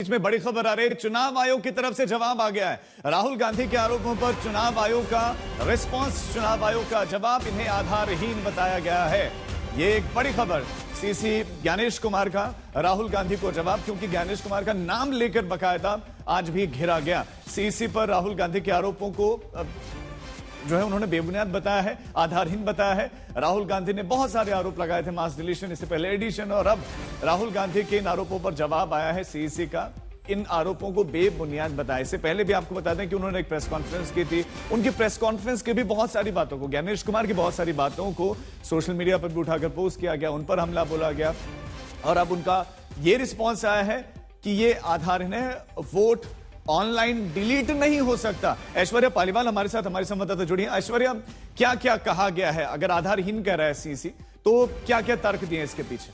बीच में बड़ी खबर आ रही है, चुनाव आयोग की तरफ से जवाब आ गया है। राहुल गांधी के आरोपों पर चुनाव आयोग का रिस्पांस, चुनाव आयोग का जवाब, इन्हें आधारहीन बताया गया है। ये एक बड़ी खबर, सीसी ज्ञानेश कुमार का राहुल गांधी को जवाब, क्योंकि ज्ञानेश कुमार का नाम लेकर बकायदा आज भी घिरा गया। सीसी पर राहुल गांधी के आरोपों को जो है उन्होंने बेबुनियाद बताया है, आधारहीन बताया है। राहुल गांधी ने बहुत सारे आरोप लगाए थे, मास डिलीशन, इससे पहले एडिशन, और अब राहुल गांधी के इन आरोपों पर जवाब आया है सीईसी का। इन आरोपों को बेबुनियाद बताया। इससे पहले भी आपको बता दें कि उन्होंने एक प्रेस कॉन्फ्रेंस की थी। उनकी प्रेस कॉन्फ्रेंस की भी बहुत सारी बातों को, ज्ञानेश कुमार की बहुत सारी बातों को सोशल मीडिया पर भी उठाकर पोस्ट किया गया, उन पर हमला बोला गया, और अब उनका यह रिस्पॉन्स आया है कि यह आधारहीन है, वोट ऑनलाइन डिलीट नहीं हो सकता। ऐश्वर्या पालीवाल हमारे साथ, हमारी संवाददाता जुड़ी है। ऐश्वर्या, क्या क्या कहा गया है? अगर आधारहीन कह रहा है सीसी, तो क्या क्या तर्क दिए इसके पीछे?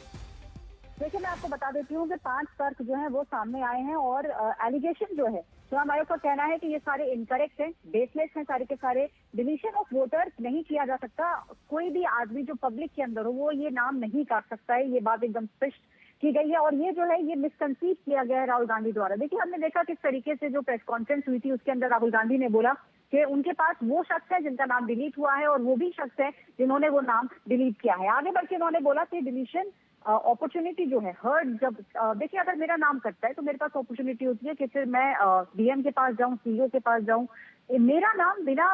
देखिए, मैं आपको बता देती हूँ कि 5 तर्क जो है वो सामने आए हैं, और एलिगेशन जो है चुनाव आयोग का कहना है कि ये सारे इनकरेक्ट हैं, बेसलेस हैं सारे के सारे। डिलीशन ऑफ वोटर्स नहीं किया जा सकता, कोई भी आदमी जो पब्लिक के अंदर हो वो ये नाम नहीं काट सकता है, ये बात एकदम स्पष्ट की गई है। और ये जो है ये मिसकंसीव किया गया है राहुल गांधी द्वारा। देखिए, हमने देखा किस तरीके से जो प्रेस कॉन्फ्रेंस हुई थी उसके अंदर राहुल गांधी ने बोला कि उनके पास वो शख्स है जिनका नाम डिलीट हुआ है, और वो भी शख्स है जिन्होंने वो नाम डिलीट किया है। आगे बढ़ के उन्होंने बोला कि डिलीशन अपॉर्चुनिटी जो है हर्ड, जब देखिए अगर मेरा नाम कटता है तो मेरे पास अपॉर्चुनिटी होती है कि फिर मैं डीएम के पास जाऊं, सीईओ के पास जाऊं, मेरा नाम बिना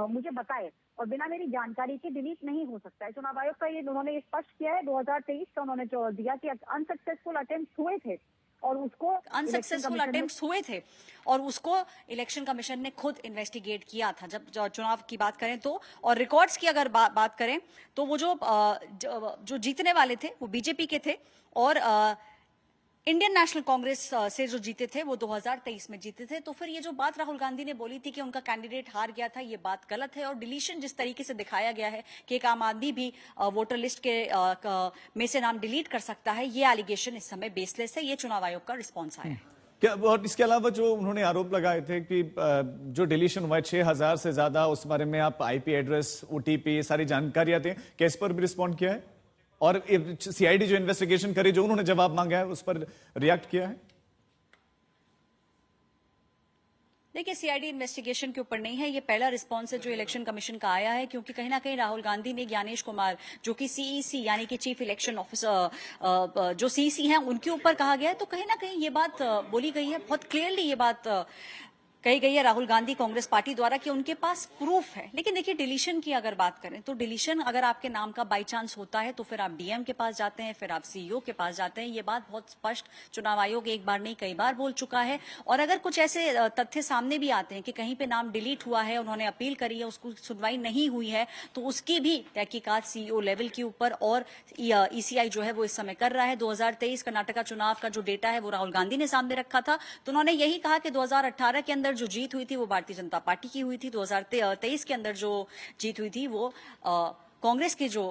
मुझे बताए और बिना मेरी जानकारी के डिलीट नहीं हो सकता है। चुनाव आयोग का ये उन्होंने ये स्पष्ट किया है। 2023 का उन्होंने जो दिया कि अनसक्सेसफुल अटेम्प्ट हुए थे और उसको अनसक्सेसफुल अटेम्प्ट्स हुए थे और उसको इलेक्शन कमीशन ने खुद इन्वेस्टिगेट किया था। जब चुनाव की बात करें तो, और रिकॉर्ड्स की अगर बात करें तो वो जो जीतने वाले थे वो बीजेपी के थे, और इंडियन नेशनल कांग्रेस से जो जीते थे वो 2023 में जीते थे। तो फिर ये जो बात राहुल गांधी ने बोली थी कि उनका कैंडिडेट हार गया था, ये बात गलत है। और डिलीशन जिस तरीके से दिखाया गया है कि एक आम आदमी भी वोटर लिस्ट के में से नाम डिलीट कर सकता है, ये एलिगेशन इस समय बेसलेस है। ये चुनाव आयोग का रिस्पॉन्स आया है। क्या, और इसके अलावा जो उन्होंने आरोप लगाए थे कि जो डिलीशन हुआ है 6000 से ज्यादा, उस बारे में आप आईपी एड्रेस, ओटीपी, सारी जानकारियां थे, क्या इस पर भी रिस्पॉन्ड किया है? और सीआईडी जो इन्वेस्टिगेशन करी, जो उन्होंने जवाब मांगा है, उस पर रिएक्ट किया है? देखिए, सीआईडी इन्वेस्टिगेशन के ऊपर नहीं है, ये पहला रिस्पॉन्स है जो इलेक्शन कमीशन का आया है, क्योंकि कहीं ना कहीं राहुल गांधी ने ज्ञानेश कुमार, जो कि सीईसी यानी कि चीफ इलेक्शन ऑफिसर जो सीईसी हैं, उनके ऊपर कहा गया है। तो कहीं ना कहीं ये बात बोली गई है, बहुत क्लियरली ये बात कही गई है राहुल गांधी कांग्रेस पार्टी द्वारा कि उनके पास प्रूफ है। लेकिन देखिए, डिलीशन की अगर बात करें तो डिलीशन अगर आपके नाम का बाई चांस होता है तो फिर आप डीएम के पास जाते हैं, फिर आप सीईओ के पास जाते हैं। ये बात बहुत स्पष्ट चुनाव आयोग एक बार नहीं कई बार बोल चुका है। और अगर कुछ ऐसे तथ्य सामने भी आते हैं कि कहीं पे नाम डिलीट हुआ है, उन्होंने अपील करी है, उसको सुनवाई नहीं हुई है, तो उसकी भी तहकीकात सीईओ लेवल के ऊपर और ईसीआई जो है वो इस समय कर रहा है। 2023 कर्नाटका चुनाव का जो डेटा है वो राहुल गांधी ने सामने रखा था, तो उन्होंने यही कहा कि 2018 के अंदर जो जीत हुई थी वो भारतीय जनता पार्टी की हुई थी, 2023 के अंदर जो जीत हुई थी वो कांग्रेस के जो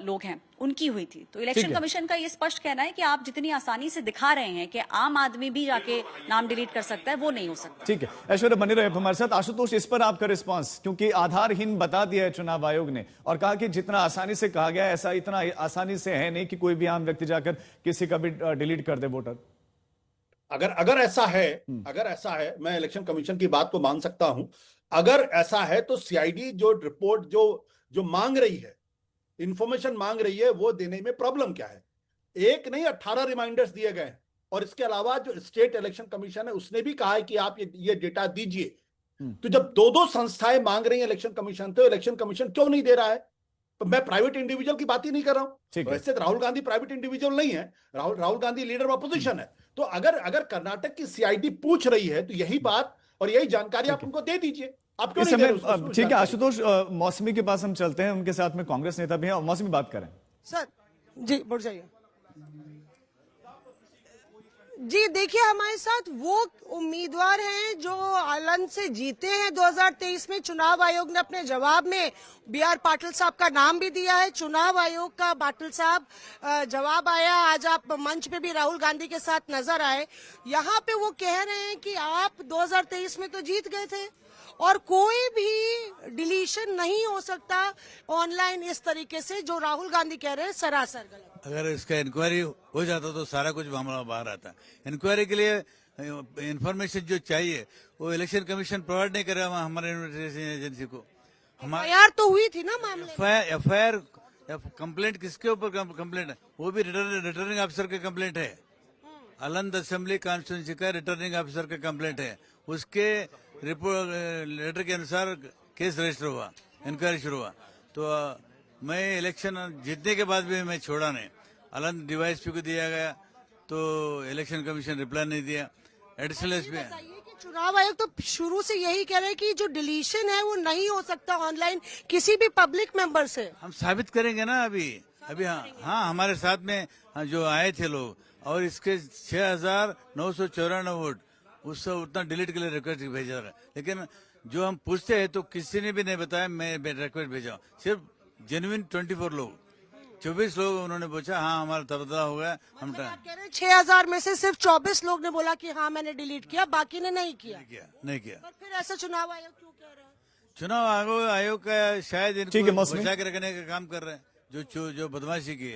लोग हैं उनकी हुई थी। तो इलेक्शन कमीशन का ये स्पष्ट कहना है कि आप जितनी आसानी से दिखा रहे हैं कि आम आदमी भी जाके नाम डिलीट कर सकता है, वो नहीं हो सकता। ठीक है, ऐश्वर्या बने रहे हमारे साथ। आशुतोष, इस पर आपका रिस्पांस, क्योंकि आधारहीन बता दिया है चुनाव आयोग ने, और कहा कि जितना आसानी से कहा गया ऐसा इतना आसानी से है नहीं कि कोई भी आम व्यक्ति जाकर किसी का भी डिलीट कर दे वोटर। अगर ऐसा है, मैं इलेक्शन कमीशन की बात को मान सकता हूं। अगर ऐसा है तो सीआईडी जो रिपोर्ट जो मांग रही है, इंफॉर्मेशन मांग रही है, वो देने में प्रॉब्लम क्या है? एक नहीं 18 रिमाइंडर्स दिए गए, और इसके अलावा जो स्टेट इलेक्शन कमीशन है उसने भी कहा है कि आप ये डेटा दीजिए। तो जब दो संस्थाएं मांग रही है इलेक्शन कमीशन, तो इलेक्शन कमीशन क्यों नहीं दे रहा है? तो मैं प्राइवेट इंडिविजुअल की बात ही नहीं कर रहा हूं। वैसे तो राहुल गांधी प्राइवेट इंडिविजुअल नहीं है, Rahul Gandhi leader of opposition है। तो अगर कर्नाटक की सीआईडी पूछ रही है तो यही बात और यही जानकारी आप उनको दे दीजिए। आप क्यों नहीं दे रहे? ठीक है आशुतोष, मौसमी के पास हम चलते हैं, उनके साथ में कांग्रेस नेता भी हैं। मौसमी, बात करें सर जी, बढ़ जाइए जी। देखिए, हमारे साथ वो उम्मीदवार हैं जो आलन से जीते हैं 2023 में। चुनाव आयोग ने अपने जवाब में बीआर पाटिल साहब का नाम भी दिया है। चुनाव आयोग का पाटिल साहब जवाब आया, आज आप मंच पे भी राहुल गांधी के साथ नजर आए। यहाँ पे वो कह रहे हैं कि आप 2023 में तो जीत गए थे और कोई भी डिलीशन नहीं हो सकता ऑनलाइन इस तरीके से, जो राहुल गांधी कह रहे हैं सरासर गलत। अगर इसका इंक्वायरी हो जाता तो सारा कुछ मामला बाहर आता। इंक्वायरी के लिए इंफॉर्मेशन जो चाहिए वो इलेक्शन कमीशन प्रोवाइड नहीं कर रहा हमारे इन्वेस्टिगेशन एजेंसी को। हमारे FIR तो हुई थी ना मामले में। एफआईआर कंप्लेंट किसके ऊपर कंप्लेंट है? वो भी रिटर्निंग ऑफिसर का कंप्लेंट है। अलंद असेंबली कॉन्स्टिट्यूंसी का रिटर्निंग ऑफिसर का कंप्लेंट है। उसके रिपोर्ट लेटर के अनुसार केस रजिस्टर हुआ, इंक्वायरी शुरू हुआ। तो मैं इलेक्शन जीतने के बाद भी मैं छोड़ा नहीं। अलंद डीवाईएसपी को दिया गया तो इलेक्शन कमीशन रिप्लाई नहीं दिया। एडिशनल एसपी बताइए कि चुनाव आयोग तो शुरू से यही कह रहे हैं कि जो डिलीशन है वो नहीं हो सकता ऑनलाइन किसी भी पब्लिक मेंबर से। हम साबित करेंगे ना अभी हाँ हमारे साथ में जो आए थे लोग, और इसके 6,994 वोट उससे उतना डिलीट के लिए रिक्वेस्ट भेजा रहा है। लेकिन जो हम पूछते हैं तो किसी ने भी नहीं बताया मैं रिक्वेस्ट भेजा। सिर्फ जेन्युइन 24 लोग, 24 लोग उन्होंने पूछा हाँ हमारा तबादला हो गया। हम आप कह रहे हैं 6,000 में से सिर्फ 24 लोग ने बोला कि हाँ मैंने डिलीट किया, बाकी ने नहीं किया। नहीं किया। पर फिर ऐसा चुनाव आयोग क्यों कह रहा है? चुनाव आयोग का शायद ठीक है, इनको मौसमी। बचा के रखने का काम कर रहे हैं जो बदमाशी की है।